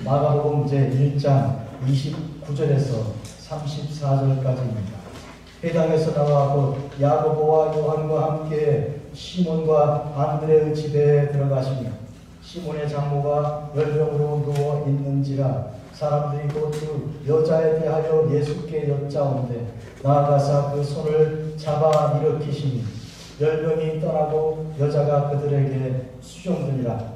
마가복음 제1장 29절에서 34절까지입니다. 회당에서 나와 곧 야고보와 요한과 함께 시몬과 안드레의 집에 들어가시며 시몬의 장모가 열병으로 누워 있는지라 사람들이 곧 그 여자에 대하여 예수께 여짜온대 나아가사 그 손을 잡아 일으키시니 열병이 떠나고 여자가 그들에게 수종되니라.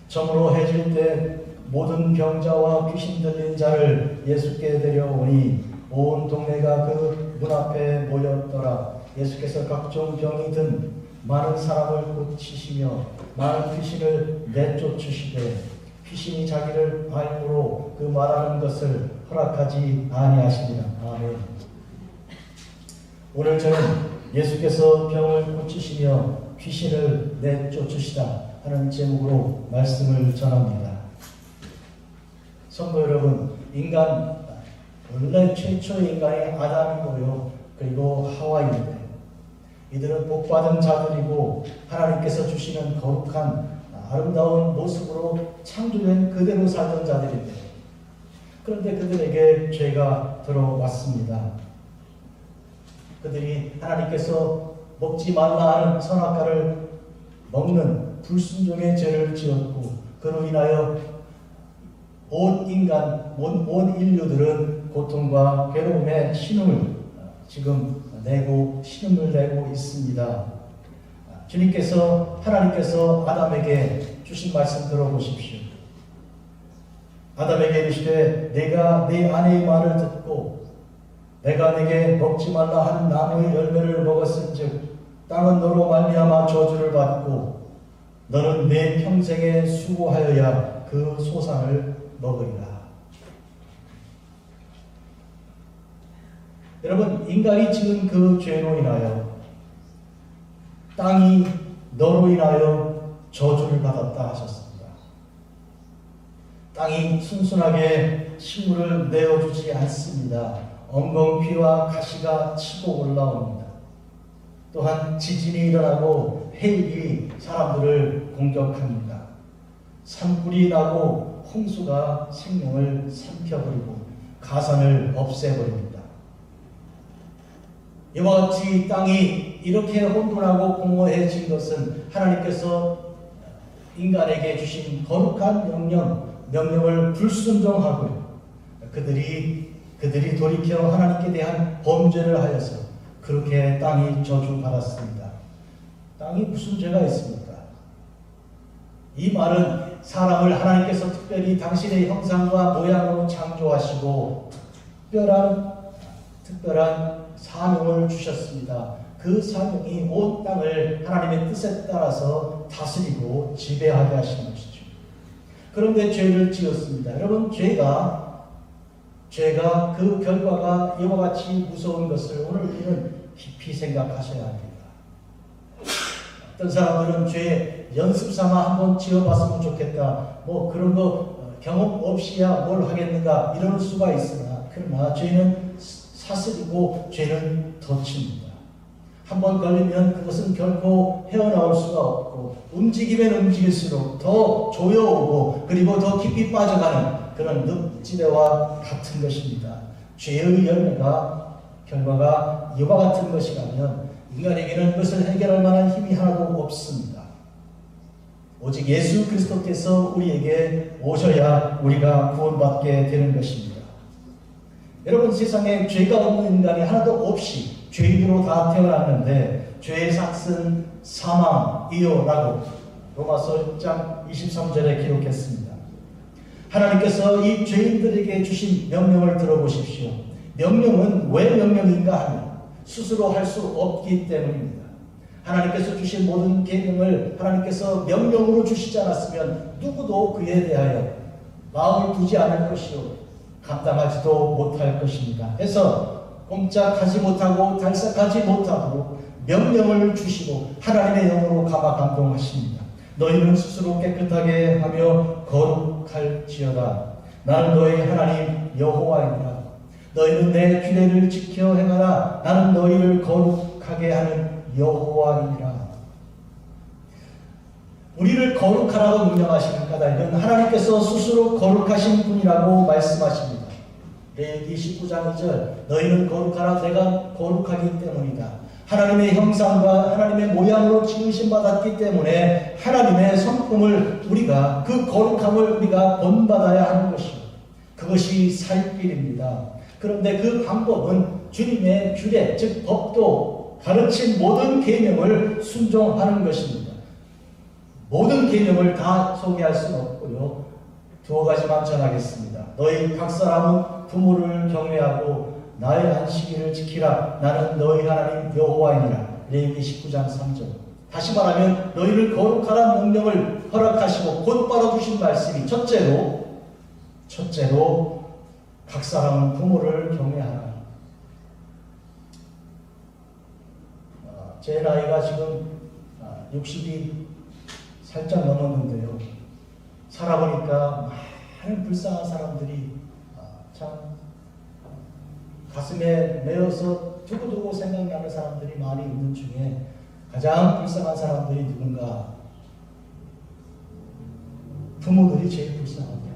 저물어 해질 때 모든 병자와 귀신 들린 자를 예수께 데려오니 온 동네가 그 문 앞에 모였더라. 예수께서 각종 병이 든 많은 사람을 고치시며 많은 귀신을 내쫓으시되 귀신이 자기를 알므로 그 말하는 것을 허락하지 아니하시니라. 아멘. 오늘 저는 예수께서 병을 고치시며 귀신을 내쫓으시다 하는 제목으로 말씀을 전합니다. 성도 여러분, 원래 최초의 인간이 아담이고요, 그리고 하와인데 이들은 복받은 자들이고 하나님께서 주시는 거룩한 아름다운 모습으로 창조된 그대로 살던 자들인데, 그런데 그들에게 죄가 들어왔습니다. 그들이 하나님께서 먹지 말라 하는 선악과를 먹는 불순종의 죄를 지었고, 그로 인하여 온 인류들은 고통과 괴로움의 신음을 내고 있습니다. 하나님께서 아담에게 주신 말씀 들어보십시오. 아담에게 이르시되 내가 네 아내의 말을 듣고 내가 네게 먹지 말라 한 나무의 열매를 먹었은즉 땅은 너로 말미암아 저주를 받고 너는 내 평생에 수고하여야 그 소산을 먹으리라. 여러분, 인간이 지은 그 죄로 인하여 땅이 너로 인하여 저주를 받았다 하셨습니다. 땅이 순순하게 식물을 내어주지 않습니다. 엉겅퀴와 가시가 치고 올라옵니다. 또한 지진이 일어나고 해일이 사람들을 공격합니다. 산불이 나고 홍수가 생명을 삼켜버리고 가산을 없애버립니다. 이와 같이 땅이 이렇게 혼돈하고 공허해진 것은 하나님께서 인간에게 주신 거룩한 명령을 불순종하고 그들이 돌이켜 하나님께 대한 범죄를 하여서 그렇게 땅이 저주받았습니다. 땅이 무슨 죄가 있습니까? 이 말은 사람을 하나님께서 특별히 당신의 형상과 모양으로 창조하시고 특별한 사명을 주셨습니다. 그 사명이 온 땅을 하나님의 뜻에 따라서 다스리고 지배하게 하시는 것이죠. 그런데 죄를 지었습니다. 여러분, 죄가 그 결과가 이와 같이 무서운 것을 오늘 우리는 깊이 생각하셔야 합니다. 어떤 사람들은 죄 연습 삼아 한번 지어봤으면 좋겠다. 그런 거 경험 없이야 뭘 하겠는가 이럴 수가 있으나, 그러나 죄는 사슬이고 죄는 덫입니다. 한번 걸리면 그것은 결코 헤어나올 수가 없고 움직이면 움직일수록 더 조여오고 그리고 더 깊이 빠져가는 그런 늪지대와 같은 것입니다. 죄의 결과가 이와 같은 것이라면 인간에게는 그것을 해결할 만한 힘이 하나도 없습니다. 오직 예수 그리스도께서 우리에게 오셔야 우리가 구원받게 되는 것입니다. 여러분, 세상에 죄가 없는 인간이 하나도 없이 죄인으로 다 태어났는데 죄의 삭은 사망이요라고 로마서 1장 23절에 기록했습니다. 하나님께서 이 죄인들에게 주신 명령을 들어보십시오. 명령은 왜 명령인가 하면 스스로 할 수 없기 때문입니다. 하나님께서 주신 모든 계명을 하나님께서 명령으로 주시지 않았으면 누구도 그에 대하여 마음을 두지 않을 것이요 감당하지도 못할 것입니다. 해서 꼼짝하지 못하고 달싹하지 못하고 명령을 주시고 하나님의 영으로 감화 감동하십니다. 너희는 스스로 깨끗하게 하며 거룩할지어다. 나는 너희 하나님 여호와이니라. 너희는 내 규례를 지켜 행하라. 나는 너희를 거룩하게 하는 여호와이니라. 우리를 거룩하라고 명령하시는 까닭은 하나님께서 스스로 거룩하신 분이라고 말씀하십니다. 레위기 19장 2절 너희는 거룩하라 내가 거룩하기 때문이다. 하나님의 형상과 하나님의 모양으로 지으심 받았기 때문에 하나님의 성품을 우리가 그 거룩함을 우리가 본받아야 하는 것입니다. 그것이 살 길입니다. 그런데 그 방법은 주님의 규례 즉 법도 가르친 모든 계명을 순종하는 것입니다. 모든 계명을 다 소개할 수는 없고요. 두어 가지만 전하겠습니다. 너희 각 사람은 부모를 경외하고 나의 안식일을 지키라. 나는 너희 하나님 여호와이니라. 레위기 19장 3절. 다시 말하면 너희를 거룩하라는 명령을 허락하시고 곧바로 주신 말씀이 첫째로 각 사람은 부모를 경외하라. 제 나이가 지금 60이 살짝 넘었는데요. 살아보니까 많은 불쌍한 사람들이 참 가슴에 메어서 두고두고 생각나는 사람들이 많이 있는 중에 가장 불쌍한 사람들이 누군가? 부모들이 제일 불쌍합니다.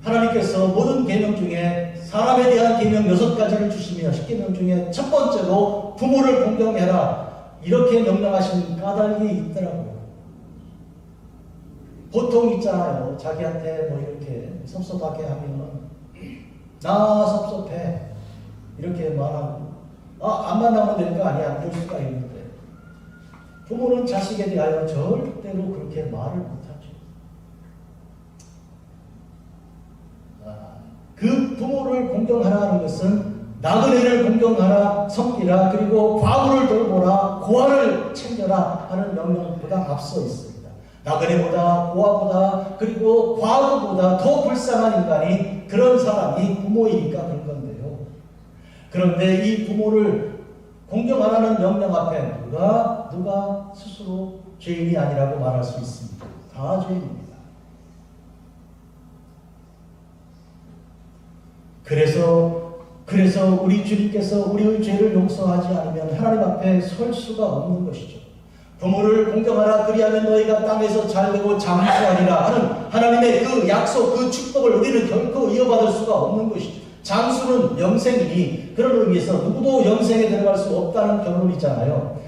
하나님께서 모든 계명 중에 사람에 대한 계명 6가지를 주시며 10계명 중에 첫 번째로 부모를 공경해라 이렇게 명령하신 까닭이 있더라고요. 보통 있잖아요. 자기한테 뭐 이렇게 섭섭하게 하면 나 섭섭해 이렇게 말하고 안 만나면 될 거 아니야 그럴 수가 있는데 부모는 자식에 대하여 절대로 그렇게 말을 못하죠. 그 부모를 공경하라는 것은 나그네를 공경하라 섬기라 그리고 과부를 돌보라 고아를 챙겨라 하는 명령보다 앞서 있습니다. 나그네보다 고아보다 그리고 과부보다 더 불쌍한 인간이 그런 사람이 부모이니까 그런 건데요. 그런데 이 부모를 공경하라는 명령 앞에 누가 스스로 죄인이 아니라고 말할 수 있습니다. 다 죄인입니다. 그래서 우리 주님께서 우리의 죄를 용서하지 않으면 하나님 앞에 설 수가 없는 것이죠. 부모를 공경하라 그리하면 너희가 땅에서 잘되고 장수하리라 하는 하나님의 그 약속 그 축복을 우리는 결코 이어받을 수가 없는 것이죠. 장수는 영생이니 그런 의미에서 누구도 영생에 들어갈 수 없다는 결론이잖아요.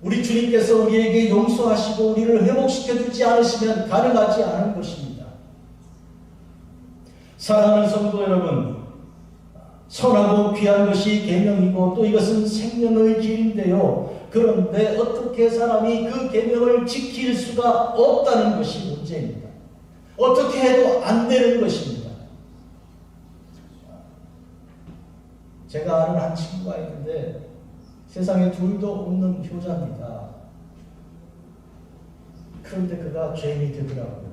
우리 주님께서 우리에게 용서하시고 우리를 회복시켜주지 않으시면 가능하지 않은 것입니다. 사랑하는 성도 여러분, 선하고 귀한 것이 계명이고 또 이것은 생명의 길인데요. 그런데 어떻게 사람이 그 계명을 지킬 수가 없다는 것이 문제입니다. 어떻게 해도 안 되는 것입니다. 제가 아는 한 친구가 있는데 세상에 둘도 없는 효자입니다. 그런데 그가 죄인이 되더라고요.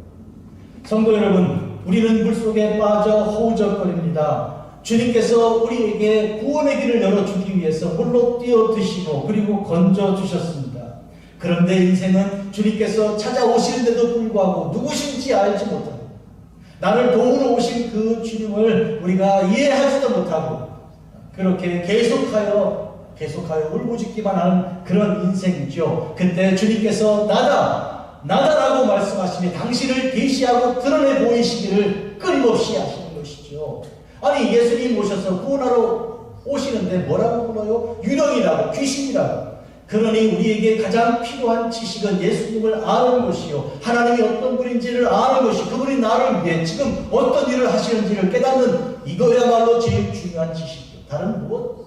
성도 여러분, 우리는 물속에 빠져 허우적거립니다. 주님께서 우리에게 구원의 길을 열어주기 위해서 물로 뛰어드시고 그리고 건져주셨습니다. 그런데 인생은 주님께서 찾아오시는데도 불구하고 누구신지 알지 못하고 나를 도우러 오신 그 주님을 우리가 이해하지도 못하고 그렇게 계속하여 울부짖기만 하는 그런 인생이죠. 그때 주님께서 나다라고 말씀하시니 당신을 계시하고 드러내 보이시기를 끊임없이 하시는 것이죠. 아니 예수님 오셔서 구원하러 오시는데 뭐라고 불러요? 유령이라고 귀신이라고. 그러니 우리에게 가장 필요한 지식은 예수님을 아는 것이요 하나님이 어떤 분인지를 아는 것이 그분이 나를 위해 지금 어떤 일을 하시는지를 깨닫는 이거야말로 제일 중요한 지식이요. 다른 무엇?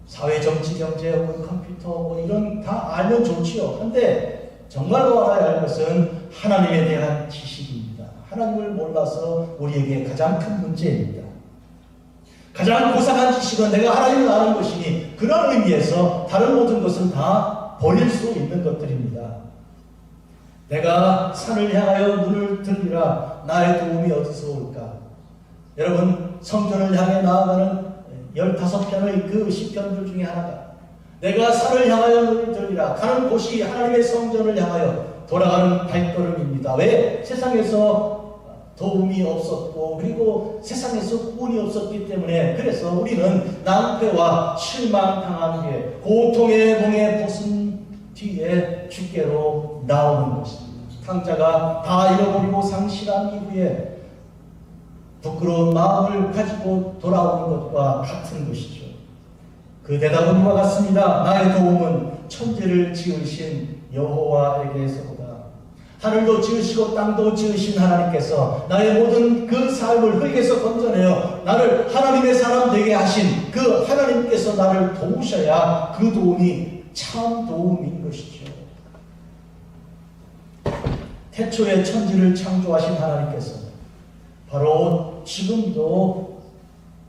사회, 정치, 경제, 혹은 컴퓨터 뭐 이런 다 알면 좋지요. 근데 정말로 알아야 할 것은 하나님에 대한 지식입니다. 하나님을 몰라서 우리에게 가장 큰 문제입니다. 가장 고상한 지식은 내가 하나님을 아는 것이니 그런 의미에서 다른 모든 것은 다 버릴 수 있는 것들입니다. 내가 산을 향하여 눈을 들리라 나의 도움이 어디서 올까? 여러분 성전을 향해 나아가는 15편의 그 시편들 중에 하나가 내가 산을 향하여 눈을 들리라 가는 곳이 하나님의 성전을 향하여 돌아가는 발걸음입니다. 왜? 세상에서 도움이 없었고 그리고 세상에서 구원이 없었기 때문에 그래서 우리는 낭패와 실망당한 후에 고통의 몽에 벗은 뒤에 주께로 나오는 것입니다. 탕자가 다 잃어버리고 상실한 이후에 부끄러운 마음을 가지고 돌아오는 것과 같은 것이죠. 그 대답은 이와 같습니다. 나의 도움은 천지를 지으신 여호와에게서보다. 하늘도 지으시고 땅도 지으신 하나님께서 나의 모든 그 삶을 흙에서 건져내어 나를 하나님의 사람 되게 하신 그 하나님께서 나를 도우셔야 그 도움이 참 도움인 것이죠. 태초에 천지를 창조하신 하나님께서 바로 지금도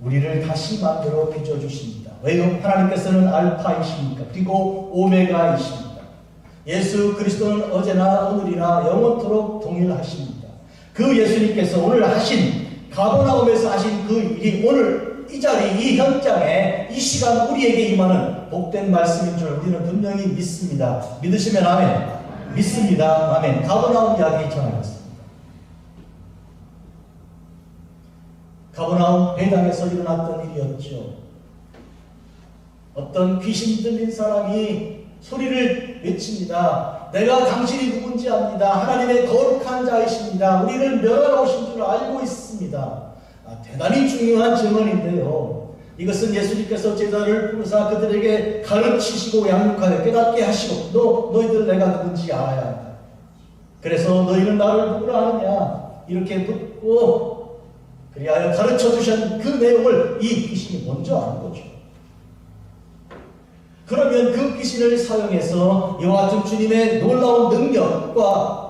우리를 다시 만들어 빚어주십니다. 왜요? 하나님께서는 알파이십니까? 그리고 오메가이십니다. 예수 그리스도는 어제나 오늘이나 영원토록 동일하십니다. 그 예수님께서 오늘 하신 가버나움에서 하신 그 일이 오늘 이 자리, 이 현장에, 이 시간 우리에게 임하는 복된 말씀인 줄 우리는 분명히 믿습니다. 믿으시면 아멘. 믿습니다. 아멘. 가버나움 이야기 전하겠습니다. 가버나움 회당에서 일어났던 일이었죠. 어떤 귀신 들린 사람이 소리를 외칩니다. 내가 당신이 누군지 압니다. 하나님의 거룩한 자이십니다. 우리를 멸하러 오신 줄 알고 있습니다. 대단히 중요한 증언인데요. 이것은 예수님께서 제자를 부르사 그들에게 가르치시고 양육하여 깨닫게 하시고 너희들 내가 누군지 알아야 한다. 그래서 너희는 나를 누구라 하느냐 이렇게 묻고 그리하여 가르쳐 주신 그 내용을 이 귀신이 먼저 아는 거죠. 그러면 그 귀신을 사용해서 이와 같은 주님의 놀라운 능력과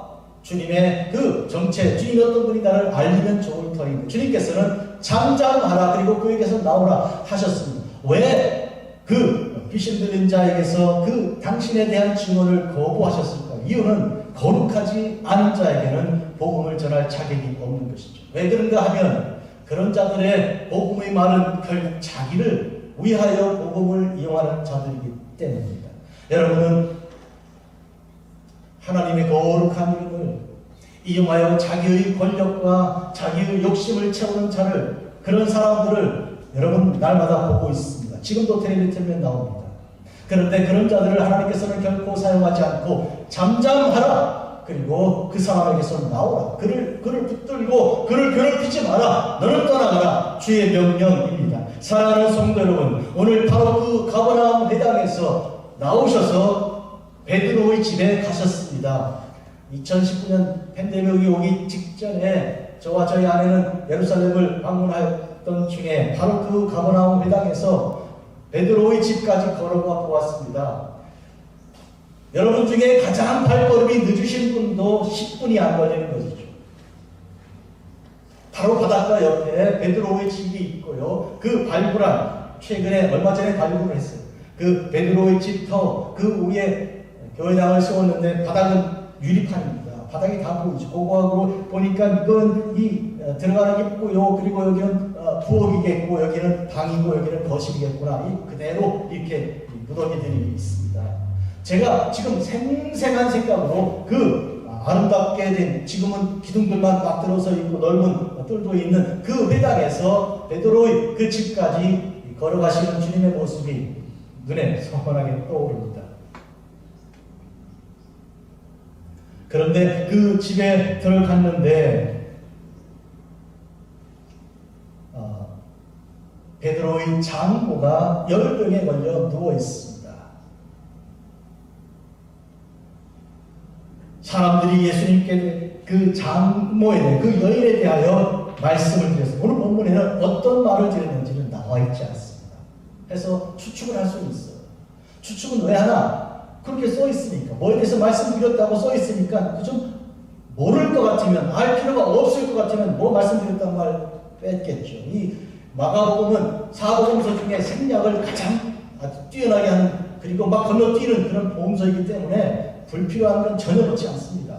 주님의 그 정체, 주님이 어떤 분이 나를 알리면 좋을 터인데 주님께서는 잠잠하라 그리고 그에게서 나오라 하셨습니다. 왜 그 귀신 들린 자에게서 그 당신에 대한 증언을 거부하셨을까? 이유는 거룩하지 않은 자에게는 복음을 전할 자격이 없는 것이죠. 왜 그런가 하면 그런 자들의 복음의 말은 결국 자기를 위하여 복음을 이용하는 자들이기 때문입니다. 여러분은 하나님의 거룩한 이름을 이용하여 자기의 권력과 자기의 욕심을 채우는 자를, 그런 사람들을 여러분 날마다 보고 있습니다. 지금도 텔레비전 틀면 나옵니다. 그런데 그런 자들을 하나님께서는 결코 사용하지 않고 잠잠하라. 그리고 그 사람에게서 나오라. 그를 붙들고 그를 괴롭히지 마라. 너는 떠나가라. 주의 명령입니다. 사랑하는 성도 여러분, 오늘 바로 그 가버나움 회당에서 나오셔서 베드로의 집에 가셨습니다. 2019년 팬데믹이 오기 직전에 저와 저희 아내는 예루살렘을 방문했던 중에 바로 그 가버나움 회당에서 베드로의 집까지 걸어가 보았습니다. 여러분 중에 가장 발걸음이 늦으신 분도 10분이 안 걸리는 것이죠. 바로 바닷가 옆에 베드로의 집이 있고요. 그 발굴한, 최근에 얼마 전에 발굴을 했어요. 그 베드로의 집터 그 위에 교회당을 세웠는데 바닥은 유리판입니다. 바닥이 다 보이죠. 그거하고 보니까 이건 들어가는 입구요. 그리고 여기는 부엌이겠고 여기는 방이고 여기는 거실이겠구나. 그대로 이렇게 무더기들이 있습니다. 제가 지금 생생한 생각으로 그 아름답게 된, 지금은 기둥들만 막 들어서 있고 넓은 뜰도 있는 그 회당에서 베드로의 그 집까지 걸어가시는 주님의 모습이 눈에 선하게 떠오릅니다. 그런데 그 집에 들어갔는데 베드로의 장모가 열병에 걸려 누워 있습니다. 사람들이 예수님께 그 장모에 대해, 그 여인에 대하여 말씀을 드렸어요. 오늘 본문에는 어떤 말을 드렸는지는 나와 있지 않습니다. 해서 추측을 할 수는 있어요. 추측은 왜 하나? 그렇게 써 있으니까, 뭐에 대해서 말씀드렸다고 써 있으니까 좀 모를 것 같으면, 알 필요가 없을 것 같으면 뭐 말씀드렸다는 말 뺐겠죠. 이 마가복음은 사복음서 중에 생략을 가장 뛰어나게 하는, 그리고 막 건너뛰는 그런 복음서이기 때문에 불필요한 건 전혀 넣지 않습니다.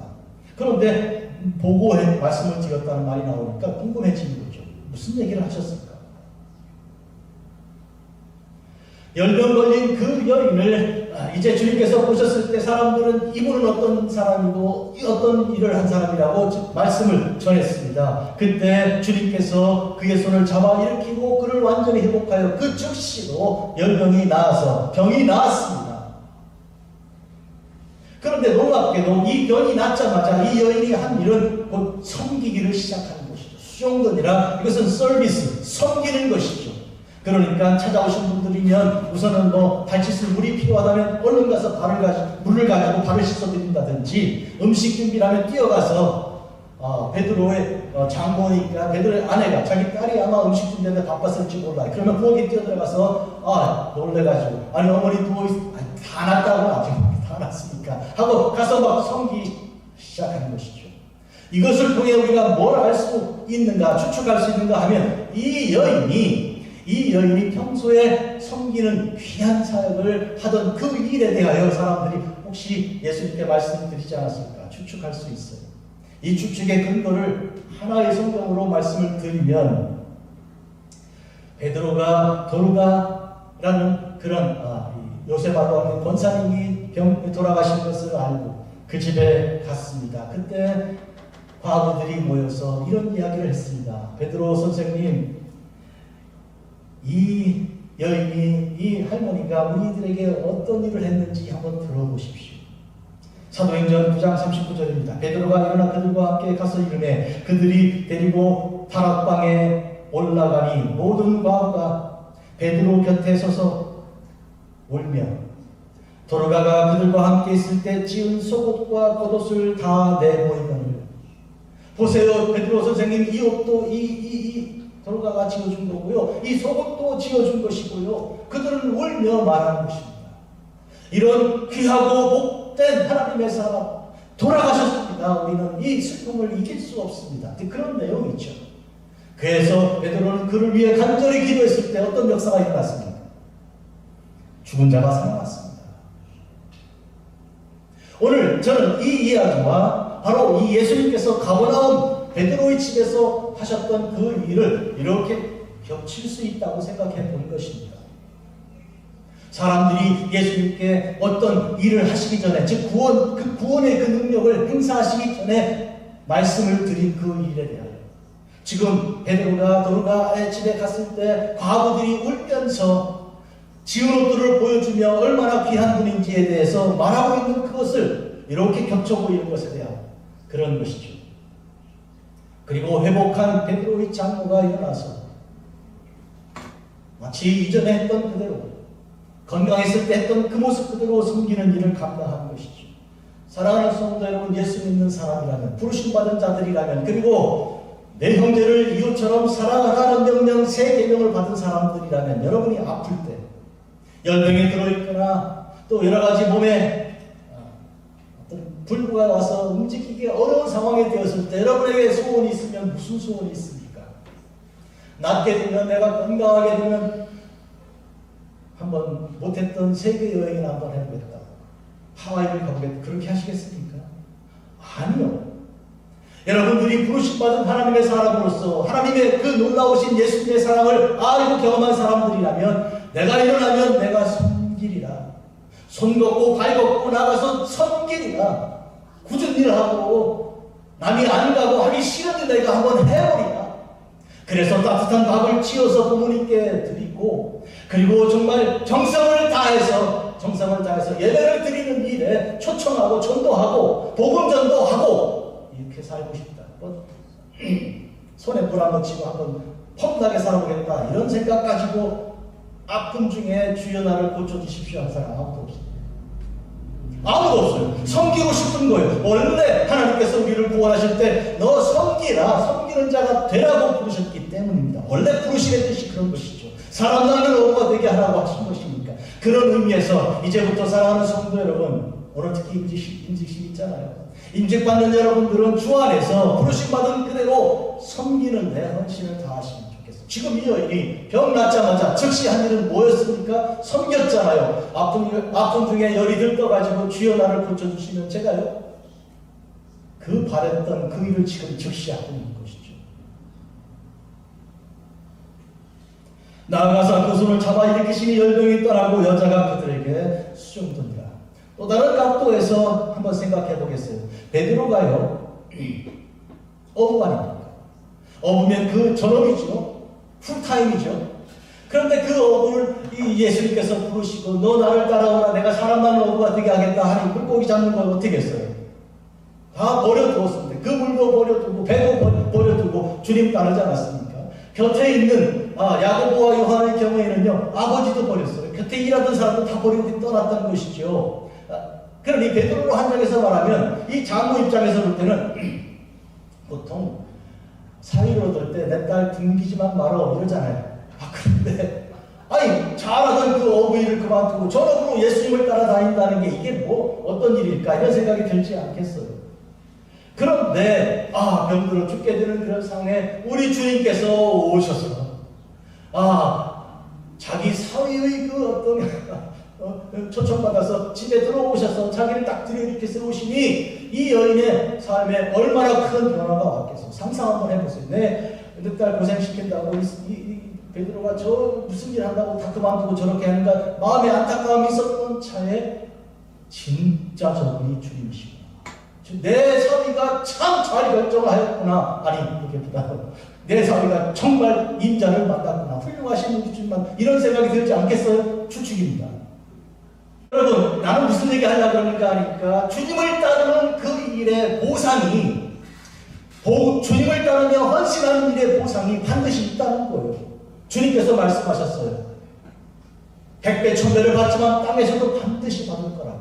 그런데 보고 말씀을 드렸다는 말이 나오니까 궁금해지는 거죠. 무슨 얘기를 하셨을까? 열병 걸린 그 여인을 이제 주님께서 보셨을 때 사람들은 이분은 어떤 사람이고 어떤 일을 한 사람이라고 말씀을 전했습니다. 그때 주님께서 그의 손을 잡아 일으키고 그를 완전히 회복하여 그 즉시로 열병이 나아서 병이 나았습니다. 그런데 놀랍게도 이 병이 낫자마자 이 여인이 한 일은 곧 섬기기를 시작하는 것이죠. 수종돈이라 이것은 서비스, 섬기는 것이죠. 그러니까 찾아오신 분들이면 우선은 발치 쓸 물이 필요하다면 얼른 가서 물을 가지고 발을 씻어드린다든지, 음식 준비라면 뛰어가서 베드로의 장모니까 베드로의 아내가 자기 딸이 아마 음식 준비하는데 바빴을지 몰라요. 그러면 부엌에 뛰어들어가서 놀래가지고 아니 어머니 다 났다고 아직 다 났으니까 하고 가서 막 섬기기 시작하는 것이죠. 이것을 통해 우리가 뭘 알 수 있는가, 추측할 수 있는가 하면 이 여인이 평소에 섬기는 귀한 사역을 하던 그 일에 대하여 사람들이 혹시 예수님께 말씀드리지 않았을까 추측할 수 있어요. 이 추측의 근거를 하나의 성경으로 말씀을 드리면, 베드로가 도르가라는 그런 요셉하고 하는 권사님이 병 돌아가신 것을 알고 그 집에 갔습니다. 그때 과부들이 모여서 이런 이야기를 했습니다. 베드로 선생님, 이 여인이, 이 할머니가 우리들에게 어떤 일을 했는지 한번 들어보십시오. 사도행전 9장 39절입니다. 베드로가 일어나 그들과 함께 가서 이르매 그들이 데리고 다락방에 올라가니 모든 과부가 베드로 곁에 서서 울며, 도르가가 그들과 함께 있을 때 지은 속옷과 겉옷을 다 내보이거늘. 보세요, 베드로 선생님, 이 옷도 도르가가 지어준 거고요, 이 속옷도 지어준 것이고요. 그들은 울며 말하는 것입니다. 이런 귀하고 복된 하나님의 사람 돌아가셨습니다. 우리는 이 슬픔을 이길 수 없습니다. 그런 내용이죠. 그래서 베드로는 그를 위해 간절히 기도했을 때 어떤 역사가 일어났습니까? 죽은 자가 살아났습니다. 오늘 저는 이 이야기와 바로 이 예수님께서 가버나움 베드로의 집에서 하셨던 그 일을 이렇게 겹칠 수 있다고 생각해 본 것입니다. 사람들이 예수님께 어떤 일을 하시기 전에, 즉 구원의 그 능력을 행사하시기 전에 말씀을 드린 그 일에 대하여, 지금 베드로가 도르가의 집에 갔을 때 과부들이 울면서 지은 옷들을 보여주며 얼마나 귀한 분인지에 대해서 말하고 있는 그것을 이렇게 겹쳐 보이는 것에 대한 그런 것이죠. 그리고 회복한 베드로의 장모가 일어나서 마치 이전에 했던 그대로, 건강했을 때 했던 그 모습 그대로 섬기는 일을 감당하는 것이죠. 사랑하는 성도 여러분, 예수 믿는 사람이라면, 부르심받은 자들이라면, 그리고 내 형제를 이웃처럼 사랑하라는 명령, 새 계명을 받은 사람들이라면, 여러분이 아플 때, 열병에 들어있거나 또 여러가지 몸에 어떤 불구가 와서 움직이기 어려운 상황에 되었을 때 여러분에게 소원이 있으면 무슨 소원이 있습니까? 낫게 되면, 내가 건강하게 되면 한번 못했던 세계 여행을 한번 해보겠다, 하와이를 가보겠다, 그렇게 하시겠습니까? 아니요. 여러분들이 부르심받은 하나님의 사람으로서 하나님의 그 놀라우신 예수님의 사랑을 알고 경험한 사람들이라면, 내가 일어나면 내가 섬기리라, 손 걷고 발 걷고 나가서 섬기리라, 굳은 일을 하고 남이 안 가고 하기 싫은 일 내가 한번 해버리라. 그래서 따뜻한 밥을 지어서 부모님께 드리고, 그리고 정말 정성을 다해서 예배를 드리는 일에 초청하고 전도하고 복음 전도하고 이렇게 살고 싶다. 손에 불 한번 치고 한번 폼나게 살아보겠다, 이런 생각 가지고 아픔 중에 주여 나를 고쳐주십시오 하는 사람 아무도 없어요. 아무도 없어요. 섬기고 싶은 거예요. 원래 하나님께서 우리를 구원하실 때 너 섬기라, 섬기는 자가 되라고 부르셨기 때문입니다. 원래 부르심의 뜻이 그런 것이죠. 사람 나는 어부가 되게 하라고 하신 것이니까. 그런 의미에서 이제부터 사랑하는 성도 여러분, 오늘 특히 임직식 있잖아요. 임직받는 여러분들은 주 안에서 부르심받은 그대로 섬기는 데 헌신을 다하시면 좋겠어요. 지금 이 여인이 병 낫자마자 즉시 한 일은 뭐였습니까? 섬겼잖아요. 아픔 중에 열이 들떠가지고 주여 나를 고쳐주시면 제가요, 그 바랬던 그 일을 지금 즉시 하고 있는 것이죠. 나아가서 그 손을 잡아 일으키시니 열병이 떠나고 여자가 그들에게 수종되니라. 또 다른 각도에서 한번 생각해 보겠어요. 베드로가요, 어부 아닙니까? 어부면 그 전업이죠. 풀타임이죠. 그런데 그 어부를 이 예수님께서 부르시고 너 나를 따라오라 내가 사람 많은 어부가 되게 하겠다 하니 물고기 잡는 걸 어떻게 했어요? 다 버려두었습니다. 그 물도 버려두고 배도 버려두고 주님 따르지 않았습니까? 곁에 있는 야고보와 요한의 경우에는요 아버지도 버렸어요. 곁에 일하던 사람도 다 버리고 떠났다는 것이죠. 그러니 베드로로 한정해서 말하면 이 장로 입장에서 볼 때는 보통 사위를 얻을 때 내 딸 굶기지만 말어 이러잖아요. 그런데 잘하던 그 어부일을 그만두고 전업으로 예수님을 따라다닌다는 게 이게 뭐 어떤 일일까 이런 생각이 들지 않겠어요. 그런데 병들어 죽게 되는 그런 상황에 우리 주님께서 오셔서 자기 사위의 그 어떤 초청받아서 집에 들어오셔서 자기를 딱 들이렇게 세우시니 이 여인의 삶에 얼마나 큰 변화가 왔겠어요. 상상 한번 해보세요. 내 딸 고생시킨다고 이 베드로가 저 무슨 일 한다고 다 그만두고 저렇게 하는가 마음에 안타까움이 있었던 차에 진짜 저분이 주님이시구나. 내 사위가 참 잘 결정을 하였구나. 그렇게보다는 내 사위가 정말 인자를 만났구나. 훌륭하신 분이지만 이런 생각이 들지 않겠어요? 추측입니다. 여러분 나는 무슨 얘기 하려고 그러니까 하니까 주님을 따르는 그 일의 보상이 주님을 따르며 헌신하는 일의 보상이 반드시 있다는 거예요. 주님께서 말씀하셨어요. 100배 1000배를 받지만 땅에서도 반드시 받을 거라.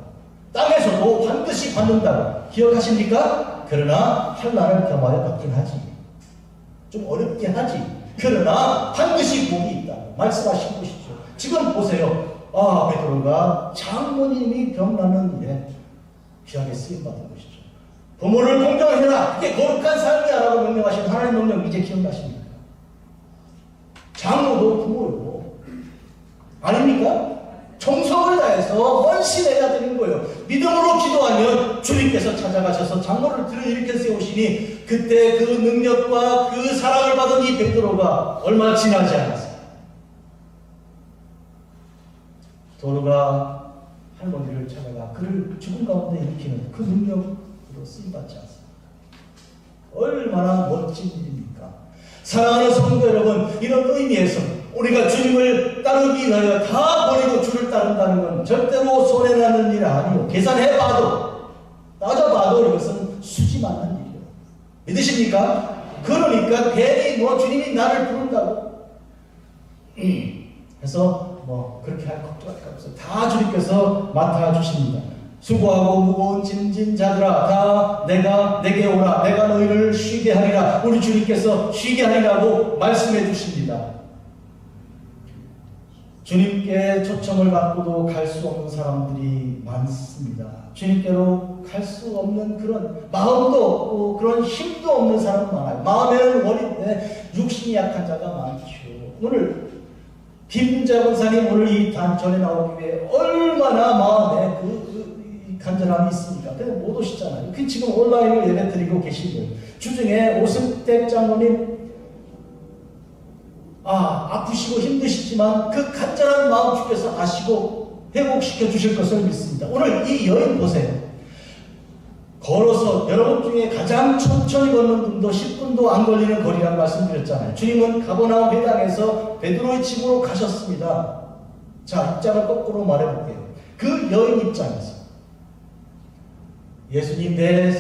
땅에서도 반드시 받는다. 기억하십니까? 그러나 환난을 겸하여 받긴 하지. 좀 어렵긴 하지. 그러나 반드시 복이 있다. 말씀하신 것이죠. 지금 보세요. 베드로가 장모님이 병나는 일에 귀하게 쓰임받은 것이죠. 부모를 공경해라. 이게 거룩한 삶이야 라고 명령하신 하나님 명령 이제 기억나십니까? 장모도 부모요. 아닙니까? 정성을 다해서 헌신해야 되는 거예요. 믿음으로 기도하면 주님께서 찾아가셔서 장로를 들이일으켜 세우시니 그때 그 능력과 그 사랑을 받은 이 베드로가 얼마 지나지 않았어요. 도로가 할머니를 찾아가 그를 죽음 가운데 일으키는 그 능력으로 쓰임받지 않습니다. 얼마나 멋진 일입니까? 사랑하는 성도 여러분, 이런 의미에서 우리가 주님을 따르기 위하여 다 버리고 주를 따른다는 건 절대로 손해나는 일 아니요. 계산해봐도 따져봐도 이것은 수지만한 일이요. 믿으십니까? 그러니까 괜히 주님이 나를 부른다고 해서 그렇게 할 것도 없어요. 다 주님께서 맡아주십니다. 수고하고 무거운 짐진 자들아 다 내게 오라. 내가 너희를 쉬게 하리라. 우리 주님께서 쉬게 하리라고 말씀해 주십니다. 주님께 초청을 받고도 갈 수 없는 사람들이 많습니다. 주님께로 갈 수 없는 그런 마음도 없고 그런 힘도 없는 사람 많아요. 마음에는 원인데 육신이 약한 자가 많죠. 오늘 김문자 권사님 오늘 이 단전에 나오기 위해 얼마나 마음에 간절함이 있습니까? 근데 못 오시잖아요. 지금 온라인으로 예배 드리고 계시고 주중에 오승택 장로님 아프시고 힘드시지만 그 간절한 마음 주께서 아시고 회복시켜 주실 것을 믿습니다. 오늘 이 여인 보세요. 걸어서 여러분 중에 가장 천천히 걷는 분도 10분도 안 걸리는 거리라고 말씀드렸잖아요. 주님은 가버나움 회당에서 베드로의 집으로 가셨습니다. 자, 입장을 거꾸로 말해볼게요. 그 여인 입장에서 예수님 내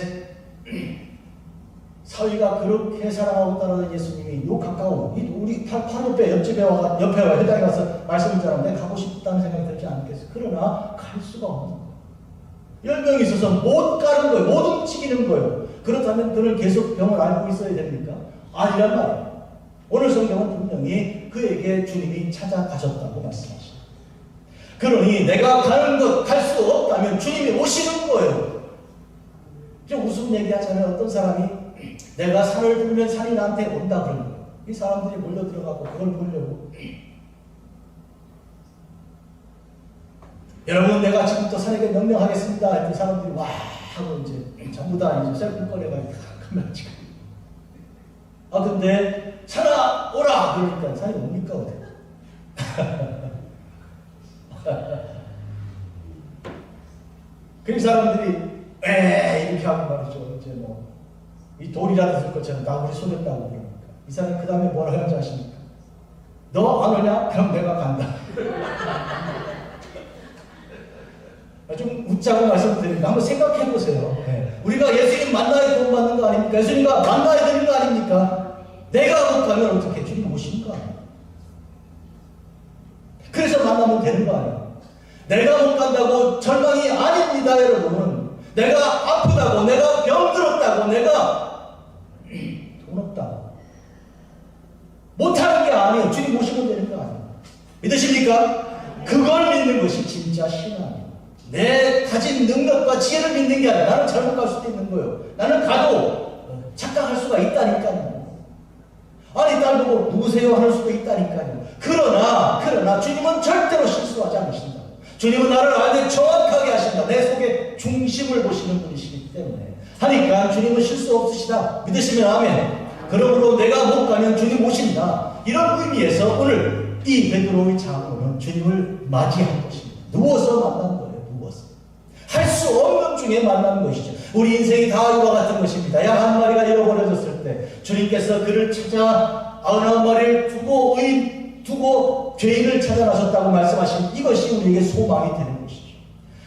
사위가 그렇게 사랑하고 따르는 예수님이 요 가까운 우리 바로 옆에 와 회당에 가서 말씀을 전하면 내가 가고 싶다는 생각이 들지 않겠어요. 그러나 갈 수가 없는 거예요. 열병이 있어서 못 가는 거예요. 못 움직이는 거예요. 그렇다면 그는 계속 병을 앓고 있어야 됩니까? 아니란 말이에요. 오늘 성경은 분명히 그에게 주님이 찾아가셨다고 말씀하십니다. 그러니 내가 가는 것 갈 수 없다면 주님이 오시는 거예요. 좀 웃음 얘기하잖아요. 어떤 사람이 내가 산을 부르면 산이 나한테 온다 그러는 거예요. 이 사람들이 몰려 들어가고 그걸 보려고 여러분 내가 지금부터 산에게 명령하겠습니다 했더니 사람들이 와 하고 이제 전부 다 이제 셀프거려가지고 가면 지금 근데 산아 오라 그러니까 산이 옵니까 어디? 그 사람들이 이렇게 하고 말이죠. 이제 이 돌이라도 쓸 것처럼 나 우리 속였다고 그러니까 이 사람이 그 다음에 뭐라 하는지 아십니까? 너 안 오냐? 그럼 내가 간다. 좀 웃자고 말씀드립니다. 한번 생각해 보세요. 네. 우리가 예수님 만나야 돈 받는 거 아닙니까? 예수님과 만나야 되는 거 아닙니까? 내가 못 가면 어떻게 주님 오시는 거 아니에요? 그래서 만나면 되는 거 아니에요? 내가 못 간다고 절망이 아닙니다, 여러분. 내가 아프다고, 내가 병들었다고, 내가 돈 없다고 못하는 게 아니에요. 주님 모시면 되는 거 아니에요. 믿으십니까? 그걸 믿는 것이 진짜 신앙이에요. 내 가진 능력과 지혜를 믿는 게 아니라 나는 잘못 갈 수도 있는 거예요. 나는 가도 착각할 수가 있다니까요. 아니 딸 보고 누구세요 할 수도 있다니까요. 그러나 주님은 절대로 실수하지 않으신다. 주님은 나를 알되 정확하게 하신다. 내 속에 중심을 보시는 분이시기 때문에 하니까 주님은 실수 없으시다. 믿으시면 아멘. 그러므로 내가 못 가면 주님 오신다. 이런 의미에서 오늘 이 베드로의 장로는 주님을 맞이한 것입니다. 누워서 만난 거예요. 누워서. 할 수 없는 중에 만난 것이죠. 우리 인생이 다 이와 같은 것입니다. 양 한 마리가 잃어버려졌을 때 주님께서 그를 찾아 99마리를 두고 죄인을 찾아 나섰다고 말씀하신 이것이 우리에게 소망이 되는 것이죠.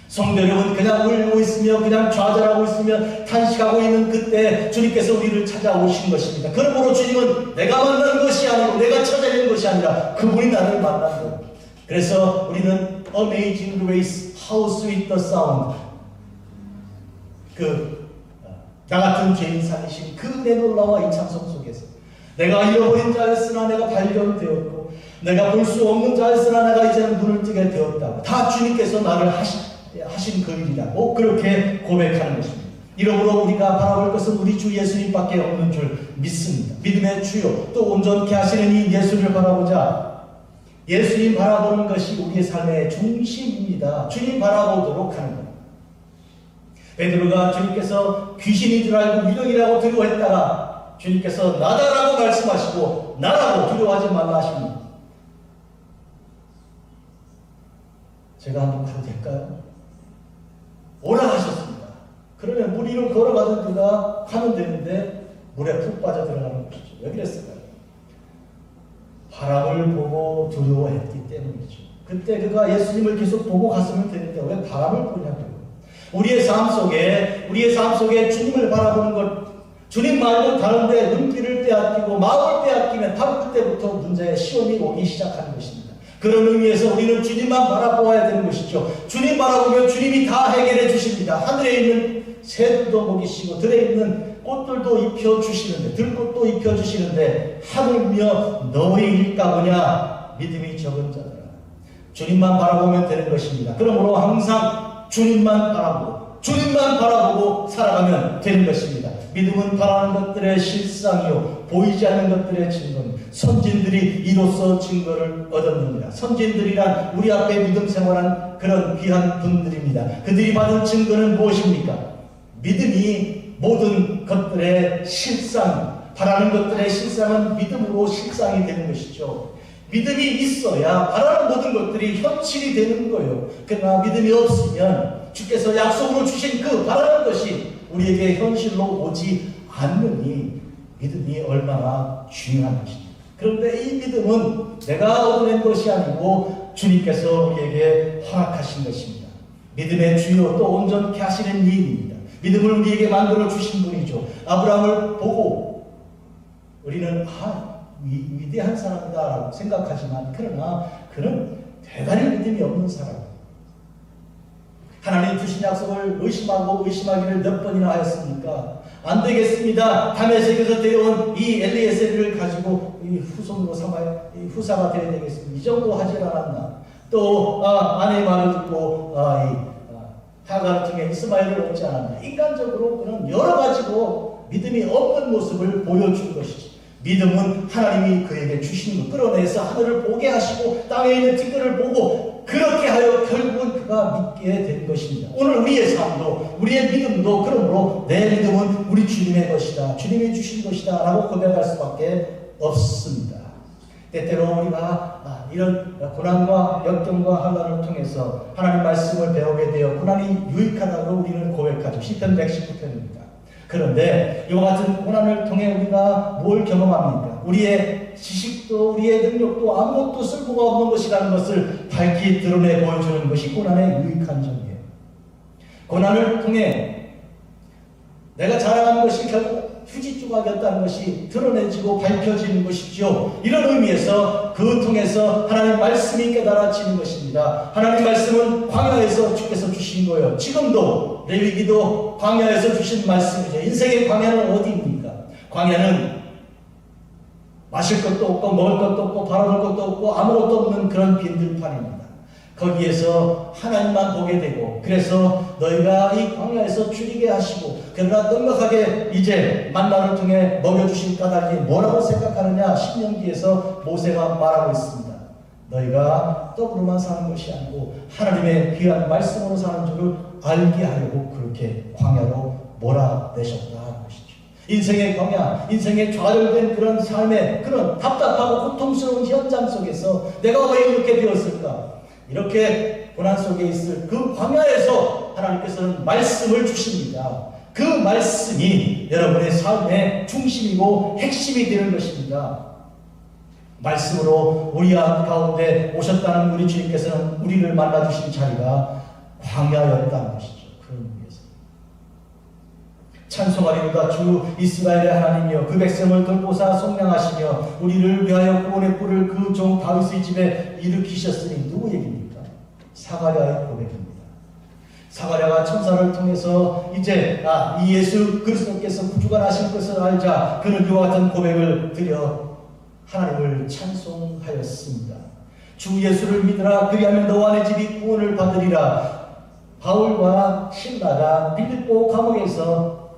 성도 여러분, 그냥 울고 있으며 그냥 좌절하고 있으며 탄식하고 있는 그때 주님께서 우리를 찾아오신 것입니다. 그러므로 주님은 내가 만난 것이 아니고 내가 찾아낸 것이 아니라 그분이 나를 만난 거예요. 그래서 우리는 Amazing Grace, How Sweet the Sound, 나 같은 죄인 살리신 그 내 놀라와 이 찬송 속에서 내가 잃어버린 자였으나 내가 발견되었고 내가 볼 수 없는 자였으나 내가 이제는 눈을 뜨게 되었다고 다 주님께서 나를 하신 그 일이라고 그렇게 고백하는 것입니다. 이러므로 우리가 바라볼 것은 우리 주 예수님밖에 없는 줄 믿습니다. 믿음의 주요 또 온전케 하시는 이 예수를 바라보자. 예수님 바라보는 것이 우리의 삶의 중심입니다. 주님 바라보도록 하는 것. 베드로가 주님께서 귀신인 줄 알고 유령이라고 두려워했다가 주님께서 나다라고 말씀하시고 나라고 두려워하지 말라 하십니다. 제가 한번 가도 될까요? 오라 하셨습니다. 그러면 물 위로 걸어가던 그가 가면 되는데 물에 푹 빠져 들어가는 것이죠. 왜 그랬을까요? 바람을 보고 두려워했기 때문이죠. 그때 그가 예수님을 계속 보고 갔으면 되는데 왜 바람을 보냐고요. 우리의 삶 속에 주님을 바라보는 것, 주님 말고 다른데 눈길을 빼앗기고 마음을 빼앗기면 바로 그때부터 문제의 시험이 오기 시작하는 것입니다. 그런 의미에서 우리는 주님만 바라보아야 되는 것이죠. 주님 바라보면 주님이 다 해결해 주십니다. 하늘에 있는 새들도 먹이시고 들에 있는 꽃들도 입혀주시는데 들꽃도 입혀주시는데 하물며 너희 일까보냐 믿음이 적은 자들아. 주님만 바라보면 되는 것입니다. 그러므로 항상 주님만 바라보고 살아가면 되는 것입니다. 믿음은 바라는 것들의 실상이요 보이지 않는 것들의 증거는 선진들이 이로써 증거를 얻었느니라. 선진들이란 우리 앞에 믿음 생활한 그런 귀한 분들입니다. 그들이 받은 증거는 무엇입니까? 믿음이 모든 것들의 실상, 바라는 것들의 실상은 믿음으로 실상이 되는 것이죠. 믿음이 있어야 바라는 모든 것들이 현실이 되는 거예요. 그러나 믿음이 없으면 주께서 약속으로 주신 그 바라는 것이 우리에게 현실로 오지 않느니 믿음이 얼마나 중요한 것입니다. 그런데 이 믿음은 내가 얻어낸 것이 아니고 주님께서 우리에게 허락하신 것입니다. 믿음의 주요 또 온전케 하시는 이입니다. 믿음을 우리에게 만들어 주신 분이죠. 아브라함을 보고 우리는 위대한 사람이다 라고 생각하지만 그러나 그는 대단히 믿음이 없는 사람. 하나님 주신 약속을 의심하기를 몇 번이나 하였습니까? 안 되겠습니다. 다메섹에서 데려온 이 엘리에셀을 가지고 이 후손으로 삼아야 후사가 되어야 되겠습니다. 이 정도 하질 않았나? 또 아내의 말을 듣고 하가를 통해 이스마엘을 얻지 않았나? 인간적으로 그런 여러 가지로 믿음이 없는 모습을 보여준 것이지. 믿음은 하나님이 그에게 주신 것 끌어내서 하늘을 보게 하시고 땅에 있는 티끌을 보고 그렇게 하여 결국은 그가 믿게 된 것입니다. 오늘 우리의 삶도 우리의 믿음도 그러므로 내 믿음은 우리 주님의 것이다. 주님이 주신 것이다 라고 고백할 수밖에 없습니다. 때때로 우리가 이런 고난과 역경과 환난을 통해서 하나님 말씀을 배우게 되어 고난이 유익하다고 우리는 고백하죠. 시편 119편입니다. 그런데 이와 같은 고난을 통해 우리가 뭘 경험합니까? 우리의 지식도 우리의 능력도 아무것도 쓸모가 없는 것이라는 것을 밝히 드러내 보여주는 것이 고난의 유익한 점이에요. 고난을 통해 내가 자랑하는 것이 결국 휴지 조각이었다는 것이 드러내지고 밝혀지는 것이죠. 이런 의미에서 그 통해서 하나님 말씀이 깨달아지는 것입니다. 하나님 말씀은 광야에서 주께서 주신 거예요. 지금도 레위기도 광야에서 주신 말씀이죠. 인생의 광야는 어디입니까? 광야는 마실 것도 없고 먹을 것도 없고 바라볼 것도 없고 아무것도 없는 그런 빈들판입니다. 거기에서 하나님만 보게 되고, 그래서 너희가 이 광야에서 줄이게 하시고 그러나 넉넉하게 이제 만나를 통해 먹여주신 까닭이 뭐라고 생각하느냐? 신명기에서 모세가 말하고 있습니다. 너희가 떡으로만 사는 것이 아니고 하나님의 귀한 말씀으로 사는 줄을 알게 하려고 그렇게 광야로 몰아내셨다는 것이죠. 인생의 광야, 인생의 좌절된 그런 삶의 그런 답답하고 고통스러운 현장 속에서 내가 왜 이렇게 되었을까? 이렇게 고난 속에 있을 그 광야에서 하나님께서는 말씀을 주십니다. 그 말씀이 여러분의 삶의 중심이고 핵심이 되는 것입니다. 말씀으로 우리 가운데 오셨다는 우리 주님께서는 우리를 만나주신 자리가 광야였다는 것이죠. 그런 의미에서 찬송하리로다. 주 이스라엘의 하나님이여 그 백성을 돌보사 속량하시며 우리를 위하여 구원의 뿔을 그 종 다윗의 집에 일으키셨으니 누구 얘기입니까? 사가랴의 고백입니다. 사가랴가 천사를 통해서 이제 이 예수 그리스도께서 구주가 나신 것을 알자 그는 이와 같은 고백을 드려 하나님을 찬송하였습니다. 주 예수를 믿으라. 그리하면 너와 내 집이 구원을 받으리라. 바울과 신라가 빌립보 감옥에서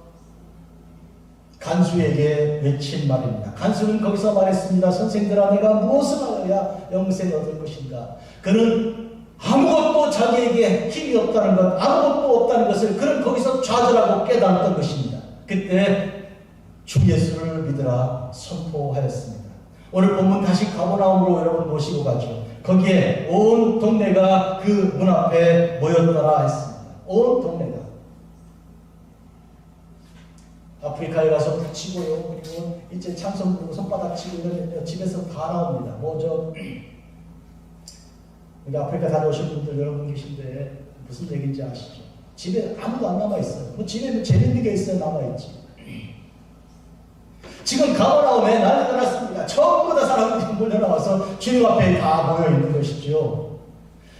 간수에게 외친 말입니다. 간수는 거기서 말했습니다. 선생들아, 내가 무엇을 하여야 영생을 얻을 것인가? 그는 아무것도 자기에게 힘이 없다는 것, 아무것도 없다는 것을 그는 거기서 좌절하고 깨달았던 것입니다. 그때 주 예수를 믿으라 선포하였습니다. 오늘 본문 다시 가버나움으로 여러분 모시고 가죠. 거기에 온 동네가 그 문 앞에 모였더라 했습니다. 온 동네가. 아프리카에 가서 붙이고요. 그리고 이제 찬송 부르고 손바닥 치고 이러면 집에서 다 나옵니다. 여기 아프리카 다녀오신 분들 여러분 계신데 무슨 얘기인지 아시죠? 집에 아무도 안 남아있어요. 집에 재밌는 게 있어야 남아있지. 지금 가버나움에 난리가 났습니다. 전부 다 사람들이 몰려나와서 주님 앞에 다 모여있는 것이죠.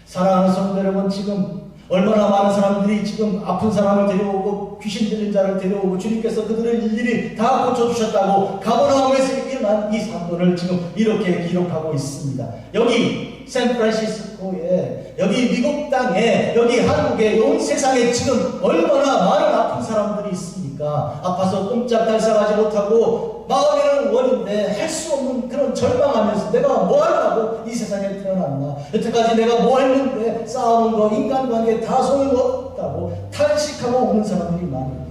사랑하는 성도 여러분, 지금 얼마나 많은 사람들이 지금 아픈 사람을 데려오고 귀신 들린 자를 데려오고 주님께서 그들을 일일이 다 고쳐주셨다고 가버나움에서 일어난 이 사건을 지금 이렇게 기록하고 있습니다. 여기 샌프란시스코에, 여기 미국 땅에, 여기 한국에, 온 세상에 지금 얼마나 많은 아픈 사람들이 있습니까? 아파서 꼼짝달싹하지 못하고 마음에는 원인데 할 수 없는 그런 절망하면서 내가 뭐 하려고 이 세상에 태어났나? 여태까지 내가 뭐 했는데 싸우는 거, 인간관계 다 소용없다고 탄식하고 오는 사람들이 많아요.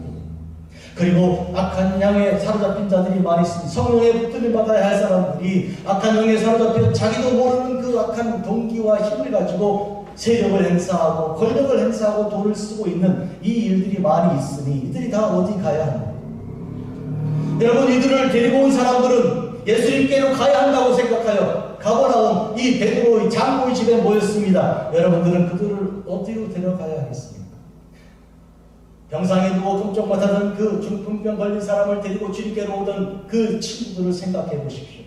그리고 악한 양에 사로잡힌 자들이 많이 있습니다. 성령에 붙들림 받아야 할 사람들이 악한 영에 사로잡혀 자기도 모르는 그 악한 동기와 힘을 가지고 세력을 행사하고 권력을 행사하고 돈을 쓰고 있는 이 일들이 많이 있으니 이들이 다 어디 가야 합니까? 여러분, 이들을 데리고 온 사람들은 예수님께로 가야 한다고 생각하여 가버나움 이 베드로의 장로의 집에 모였습니다. 여러분들은 그들을 어디로 데려가야 하겠습니까? 병상에 누워 꼼짝 못하던 그 중풍병 걸린 사람을 데리고 주님께로 오던 그 친구들을 생각해 보십시오.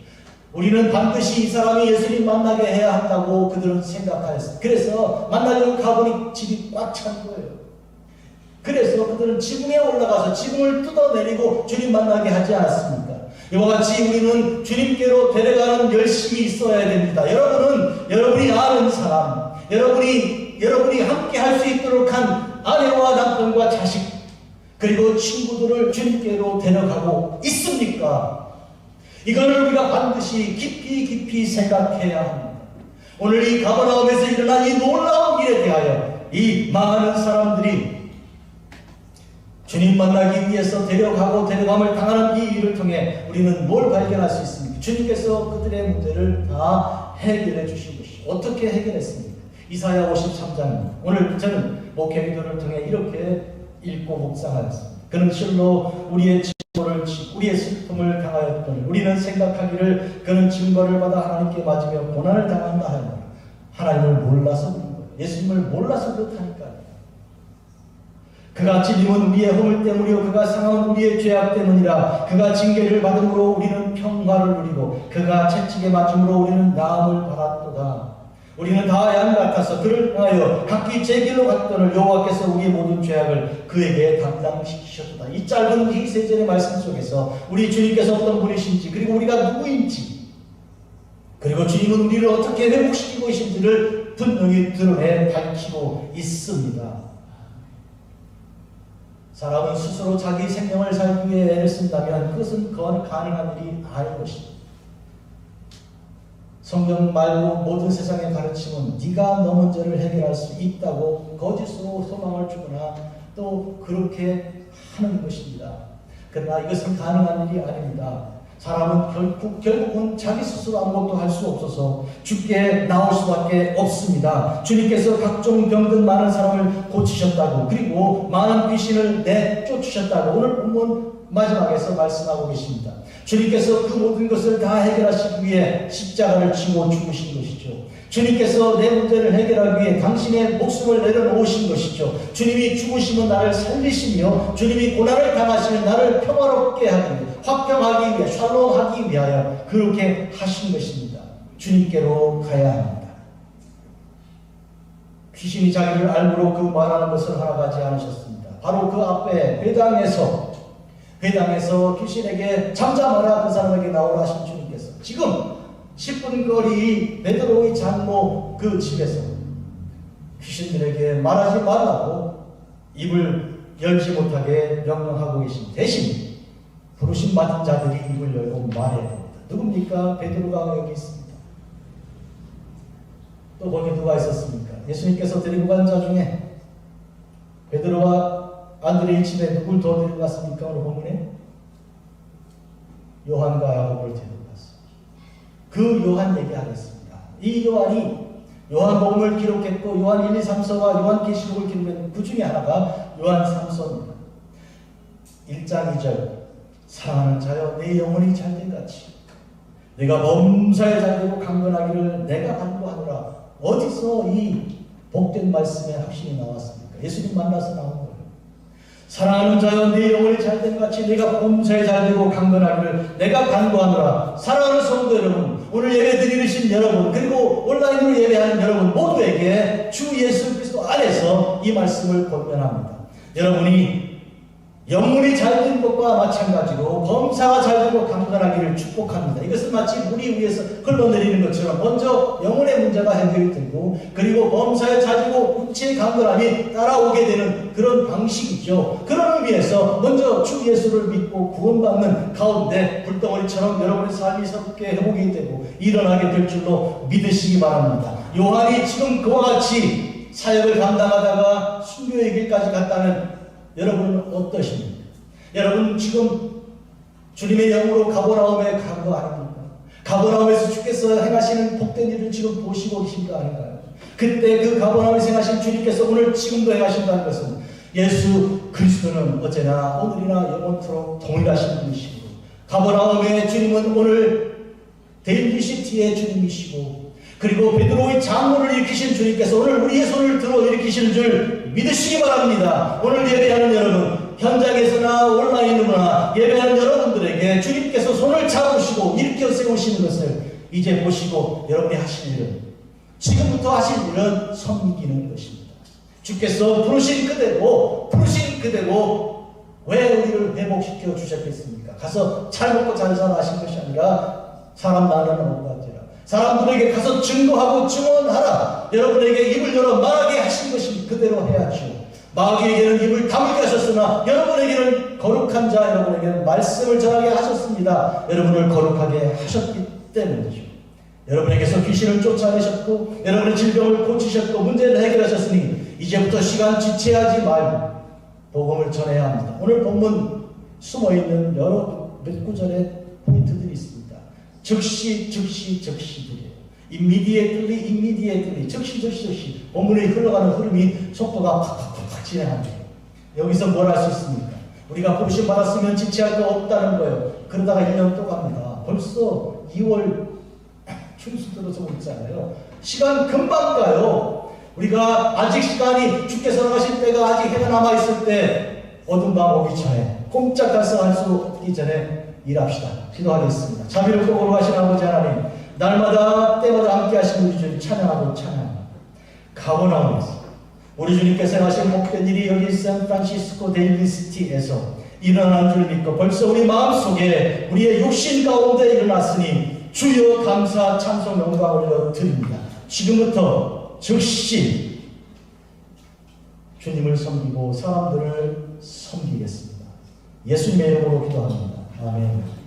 우리는 반드시 이 사람이 예수님 만나게 해야 한다고 그들은 생각하였습니다. 그래서 만나려고 가보니 집이 꽉 찬 거예요. 그래서 그들은 지붕에 올라가서 지붕을 뜯어내리고 주님 만나게 하지 않았습니까? 이와 같이 우리는 주님께로 데려가는 열심이 있어야 됩니다. 여러분은 여러분이 아는 사람, 여러분이 함께 할 수 있도록 한 아내와 남편과 자식, 그리고 친구들을 주님께로 데려가고 있습니까? 이거를 우리가 반드시 깊이 생각해야 합니다. 오늘 이 가버나움에서 일어난 이 놀라운 일에 대하여 이 많은 사람들이 주님 만나기 위해서 데려감을 당하는 이 일을 통해 우리는 뭘 발견할 수 있습니까? 주님께서 그들의 문제를 다 해결해 주신 것이죠. 어떻게 해결했습니까? 이사야 53장입니다. 오늘 저는 목회 기도를 통해 이렇게 읽고 묵상하였습니다. 그는 실로 우리의 우리의 슬픔을 당하였더니 우리는 생각하기를 그는 징벌을 받아 하나님께 맞으며 고난을 당한다 하였노라. 하나님을 몰라서 그런 거예요. 예수님을 몰라서 그렇다니까요. 그가 찔림은 우리의 허물 때문이요 그가 상함은 우리의 죄악 때문이라. 그가 징계를 받음으로 우리는 평화를 누리고 그가 채찍에 맞음으로 우리는 나음을 받았도다. 우리는 다 양 같아서 그를 향하여 각기 제 길로 갔더니 여호와께서 우리의 모든 죄악을 그에게 담당시키셨도다. 이 짧은 이 세 절의 말씀 속에서 우리 주님께서 어떤 분이신지, 그리고 우리가 누구인지, 그리고 주님은 우리를 어떻게 회복시키고 계신지를 분명히 드러내 밝히고 있습니다. 사람은 스스로 자기 생명을 살기 위해 애를 쓴다면 그것은 가능한 일이 아닌 것입니다. 성경 말고 모든 세상의 가르침은 네가 너 문제를 해결할 수 있다고 거짓으로 소망을 주거나 또 그렇게 하는 것입니다. 그러나 이것은 가능한 일이 아닙니다. 사람은 결국은 자기 스스로 아무것도 할 수 없어서 죽게 나올 수밖에 없습니다. 주님께서 각종 병든 많은 사람을 고치셨다고, 그리고 많은 귀신을 내쫓으셨다고 오늘 본문 마지막에서 말씀하고 계십니다. 주님께서 그 모든 것을 다 해결하시기 위해 십자가를 지고 죽으신 것이죠. 주님께서 내 문제를 해결하기 위해 당신의 목숨을 내려놓으신 것이죠. 주님이 죽으시면 나를 살리시며 주님이 고난을 당하시면 나를 평화롭게 하기 위해, 화평하기 위해, 샬롬하기 위하여 그렇게 하신 것입니다. 주님께로 가야 합니다. 귀신이 자기를 알므로 그 말하는 것을 허락하지 않으셨습니다. 바로 그 앞에 회당에서 귀신에게 잠잠하라, 그 사람에게 나오라 하신 주님께서 지금 10분 거리 베드로의 장모 그 집에서 귀신들에게 말하지 말라고 입을 열지 못하게 명령하고 계신 대신 부르심 받은 자들이 입을 열고 말해야 됩니다. 누굽니까? 베드로가 여기 있습니다. 또 거기 누가 있었습니까? 예수님께서 데리고 간 자 중에 베드로와 안드레의 집에 누굴 더 데리고 갔습니까? 오늘 본문에 요한과 야고보를 데리고 갔습니다. 그 요한 얘기하겠습니다. 이 요한이 요한복음을 기록했고 요한 1, 2, 3서와 요한계시록을 기록했던 그 중에 하나가 요한 3서입니다. 1장 2절 사랑하는 자여 내 영혼이 잘된같이 내가 범사에 잘되고 강건하기를 내가 간구하노라. 어디서 이 복된 말씀의 확신이 나왔습니까? 예수님 만나서 나온 거예요. 사랑하는 자여 내 영혼이 잘된같이 내가 범사에 잘되고 강건하기를 내가 간구하노라. 사랑하는 성도 여러분, 오늘 예배 드리신 여러분, 그리고 온라인으로 예배하는 여러분 모두에게 주 예수 그리스도 안에서 이 말씀을 권면합니다. 여러분이 영혼이 잘된 것과 마찬가지로 범사가 잘되고 강건하기를 축복합니다. 이것은 마치 물이 위에서 흘러내리는 것처럼 먼저 영혼의 문제가 해결이 되고, 그리고 범사에 잘되고 육체의 강건함이 따라오게 되는 그런 방식이죠. 그런 의미에서 먼저 주 예수를 믿고 구원받는 가운데 불덩어리처럼 여러분의 삶이 새롭게 회복이 되고 일어나게 될 줄로 믿으시기 바랍니다. 요한이 지금 그와 같이 사역을 감당하다가 순교의 길까지 갔다는 여러분은 어떠십니까? 여러분 지금 주님의 영으로 가버나움에 간 거 아닙니까? 가버나움에서 주께서 행하시는 복된 일을 지금 보시고 계신 거 아닌가요? 그때 그 가버나움에서 행하신 주님께서 오늘 지금도 행하신다는 것은 예수 그리스도는 어제나 오늘이나 영원토록 동일하신 분이시고, 가버나움의 주님은 오늘 데일리시티의 주님이시고, 그리고 베드로의 장로를 일으키신 주님께서 오늘 우리의 손을 들어 일으키시는 줄 믿으시기 바랍니다. 오늘 예배하는 여러분, 현장에서나 온라인으로나 예배하는 여러분들에게 주님께서 손을 잡으시고 일으켜 세우시는 것을 이제 보시고 여러분이 하실 일은, 지금부터 하실 일은 섬기는 것입니다. 주께서 부르신 그대로 왜 우리를 회복시켜 주셨겠습니까? 가서 잘 먹고 잘 살아 하신 것이 아니라 사람 나누는 것같지라 사람들에게 가서 증거하고 증언하라. 여러분에게 입을 열어 말하게 하신 것이 그대로 해야죠. 마귀에게는 입을 다물게 하셨으나 여러분에게는 거룩한 자, 여러분에게는 말씀을 전하게 하셨습니다. 여러분을 거룩하게 하셨기 때문이죠. 여러분에게서 귀신을 쫓아내셨고 여러분의 질병을 고치셨고 문제를 해결하셨으니 이제부터 시간 지체하지 말고 복음을 전해야 합니다. 오늘 본문 숨어있는 여러 몇 구절의 포인트들이 있습니다. 즉시 드려요. immediately 즉시 본문에 흘러가는 흐름이 속도가 팍팍팍 진행합니다. 여기서 뭘 할 수 있습니까? 우리가 부르심 받았으면 지체할 거 없다는 거예요. 그러다가 1년 또 갑니다. 벌써 2월 중순 들어서 있잖아요. 시간 금방 가요. 우리가 아직 시간이 주께서 나가실 때가 아직 해가 남아있을 때 어둠 밤 오기 전에 꼼짝 달싹할 수 없기 전에 일합시다. 기도하겠습니다. 자비를 거꾸로 하신 아버지 하나님, 날마다 때마다 함께 하신 우리 주님 찬양하고 찬양합니다. 가버나움에서 우리 주님께서 하신 복된 일이 여기 샌프란시스코 데일리시티에서 일어난 줄 믿고 벌써 우리 마음속에 우리의 육신 가운데 일어났으니 주여 감사 찬송 영광 올려 드립니다. 지금부터 즉시 주님을 섬기고 사람들을 섬기겠습니다. 예수님의 이름으로 기도합니다. 아멘.